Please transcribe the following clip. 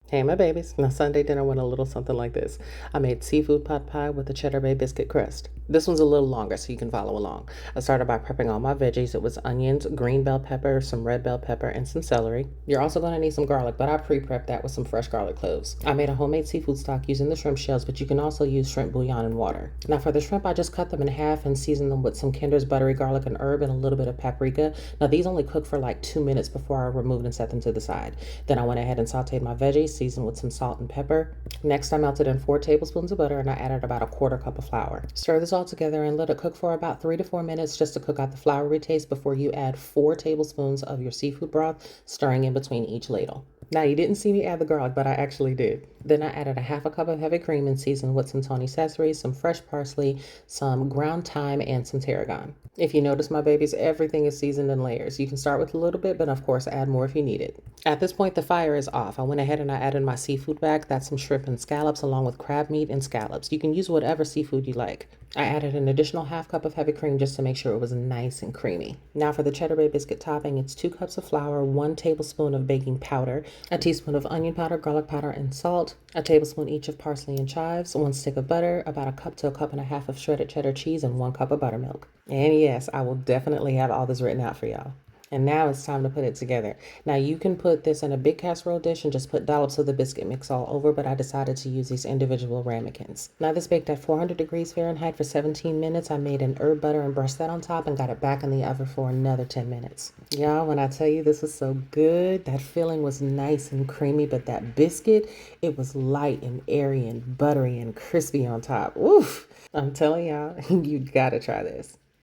Hey, my babies. Now, Sunday dinner went a little something like this. I made seafood pot pie with a cheddar bay biscuit crust. This one's a little longer so you can follow along. I started by prepping all my veggies. It was onions, green bell pepper, some red bell pepper, and some celery. You're also going to need some garlic, but I pre-prepped that with some fresh garlic cloves. I made a homemade seafood stock using the shrimp shells, but you can also use shrimp bouillon and water. Now, for the shrimp, I just cut them in half and seasoned them with some Kinder's buttery garlic and herb and a little bit of paprika. Now, these only cook for like 2 minutes before I removed and set them to the side. Then I went ahead and sauteed my veggies, seasoned with some salt and pepper. Next, I melted in 4 tablespoons of butter and I added about a quarter cup of flour. Stir this all together and let it cook for about 3 to 4 minutes just to cook out the floury taste before you add 4 tablespoons of your seafood broth, stirring in between each ladle. Now, you didn't see me add the garlic, but I actually did. Then I added a half a cup of heavy cream and seasoned with some Tony sesame, some fresh parsley, some ground thyme, and some tarragon. If you notice, my babies, everything is seasoned in layers. You can start with a little bit, but of course, add more if you need it. At this point, the fire is off. I went ahead and I added my seafood back. That's some shrimp and scallops along with crab meat and scallops. You can use whatever seafood you like. I added an additional half cup of heavy cream just to make sure it was nice and creamy. Now for the cheddar bay biscuit topping, it's 2 cups of flour, 1 tablespoon of baking powder, a teaspoon of onion powder, garlic powder, and salt, a tablespoon each of parsley and chives, 1 stick of butter, about a cup to a cup and a half of shredded cheddar cheese, and 1 cup of buttermilk. And yes, I will definitely have all this written out for y'all. And now it's time to put it together. Now you can put this in a big casserole dish and just put dollops of the biscuit mix all over, but I decided to use these individual ramekins. Now this baked at 400 degrees Fahrenheit for 17 minutes. I made an herb butter and brushed that on top and got it back in the oven for another 10 minutes. Y'all, when I tell you this was so good, that filling was nice and creamy, but that biscuit, it was light and airy and buttery and crispy on top. Oof! I'm telling y'all, you gotta try this.